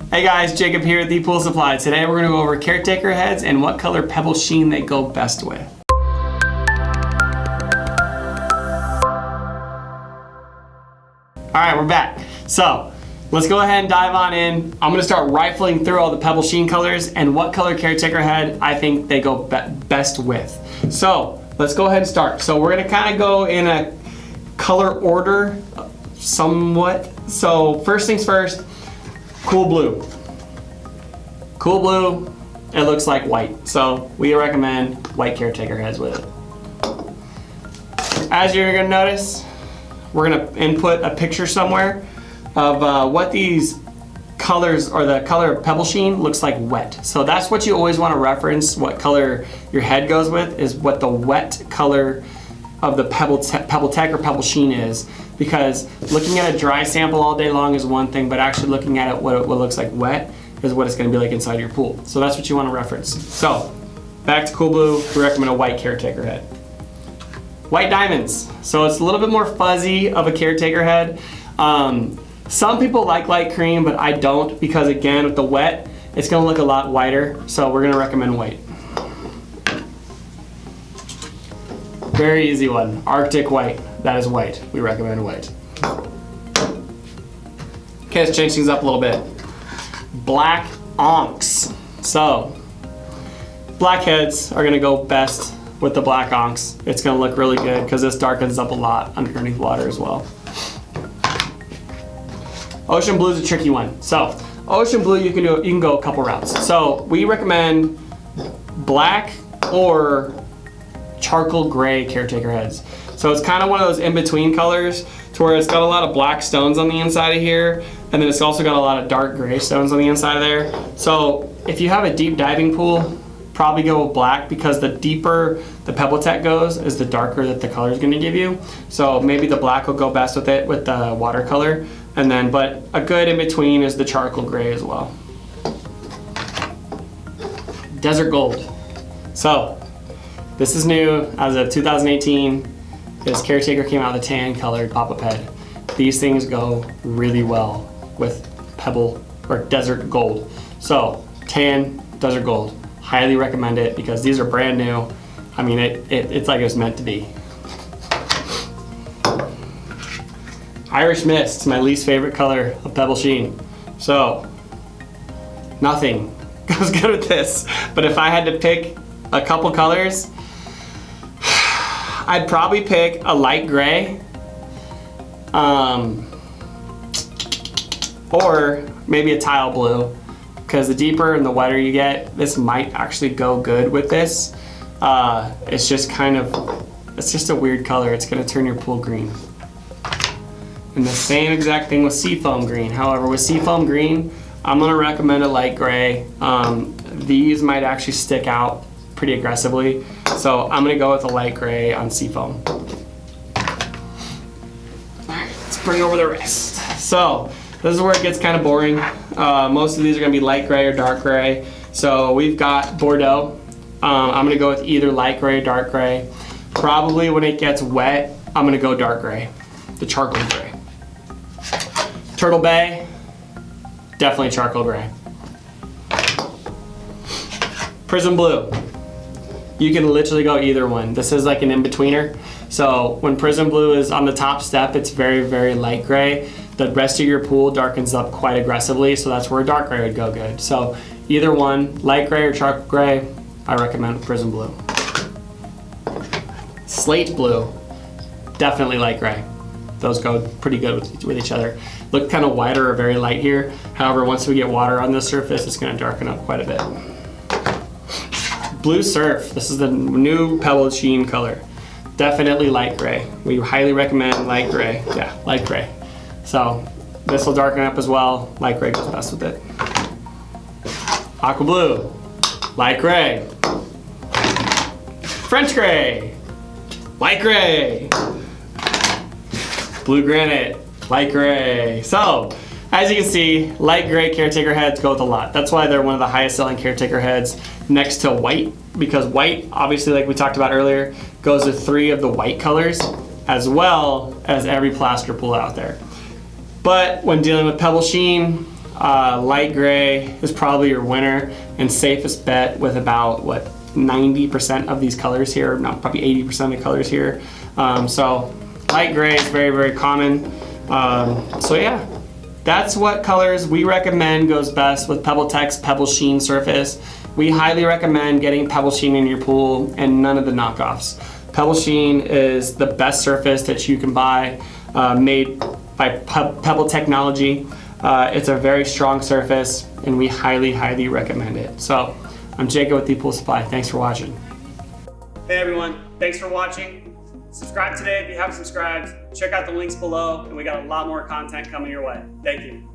Hey guys, Jacob here at ePoolSupply. Today we're going to go over Caretaker heads and what color PebbleSheen they go best with. Alright, we're back. So, let's go ahead and dive on in. I'm going to start rifling through all the PebbleSheen colors and what color Caretaker head I think they go best with. So, let's go ahead and start. So we're going to kind of go in a color order, somewhat. So, first things first. Cool blue. Cool blue, it looks like white. So we recommend white Caretaker heads with it. As you're gonna notice, we're gonna input a picture somewhere of what these colors, or the color of PebbleSheen looks like wet. So that's what you always wanna reference, what color your head goes with, is what the wet color of the PebbleTech or PebbleSheen is. Because looking at a dry sample all day long is one thing, but actually looking at it what it looks like wet is what it's going to be like inside your pool. So that's what you want to reference. So back to cool blue, we recommend a white Caretaker head. White diamonds. So it's a little bit more fuzzy of a Caretaker head. Some people like light cream, but I don't, because again, with the wet, it's going to look a lot whiter. So we're going to recommend white. Very easy one, Arctic white. That is white. We recommend white. Okay, let's change things up a little bit. Black onks. So, black heads are gonna go best with the black onks. It's gonna look really good because this darkens up a lot underneath water as well. Ocean blue is a tricky one. So, ocean blue you can go a couple routes. So, we recommend black or charcoal gray Caretaker heads. So it's kind of one of those in-between colors to where it's got a lot of black stones on the inside of here, and then it's also got a lot of dark gray stones on the inside of there. So if you have a deep diving pool, probably go with black, because the deeper the PebbleTech goes is the darker that the color is going to give you. So maybe the black will go best with it, with the watercolor, and then, but a good in-between is the charcoal gray as well. Desert gold. So this is new as of 2018. This Caretaker came out of the tan colored pop-up head. These things go really well with pebble or desert gold. So tan, desert gold, highly recommend it because these are brand new. I mean, it's like it was meant to be. Irish Mist, my least favorite color of PebbleSheen. So nothing goes good with this, but if I had to pick a couple colors, I'd probably pick a light gray, or maybe a tile blue, because the deeper and the wetter you get, this might actually go good with this. It's just it's just a weird color. It's gonna turn your pool green. And the same exact thing with seafoam green. However, with seafoam green, I'm gonna recommend a light gray. These might actually stick out pretty aggressively. So I'm gonna go with a light gray on seafoam. Alright, let's bring over the rest. So this is where it gets kind of boring. Most of these are gonna be light gray or dark gray. So we've got Bordeaux. I'm gonna go with either light gray or dark gray. Probably when it gets wet, I'm gonna go dark gray, the charcoal gray. Turtle Bay, definitely charcoal gray. Prism blue. You can literally go either one. This is like an in-betweener. So when Prism blue is on the top step, it's very, very light gray. The rest of your pool darkens up quite aggressively, so that's where dark gray would go good. So either one, light gray or charcoal gray, I recommend Prism blue. Slate blue, definitely light gray. Those go pretty good with each other. Look kind of whiter or very light here. However, once we get water on the surface, it's gonna darken up quite a bit. Blue Surf, this is the new PebbleSheen color. Definitely light gray. We highly recommend light gray. Yeah, light gray. So this will darken up as well. Light gray goes best with it. Aqua blue, light gray. French gray, light gray. Blue granite, light gray. So as you can see, light gray Caretaker heads go with a lot. That's why they're one of the highest selling Caretaker heads next to white, because white, obviously like we talked about earlier, goes with 3 of the white colors, as well as every plaster pool out there. But when dealing with PebbleSheen, Light gray is probably your winner and safest bet with about, what, 90% of these colors here, no, probably 80% of the colors here. So light gray is very, very common. So yeah, that's what colors we recommend goes best with PebbleTech's PebbleSheen surface. We highly recommend getting PebbleSheen in your pool and none of the knockoffs. PebbleSheen is the best surface that you can buy, made by Pebble Technology. It's a very strong surface and we highly, highly recommend it. So I'm Jacob with ePoolSupply. Thanks for watching. Hey everyone, thanks for watching. Subscribe today if you haven't subscribed. Check out the links below and we got a lot more content coming your way. Thank you.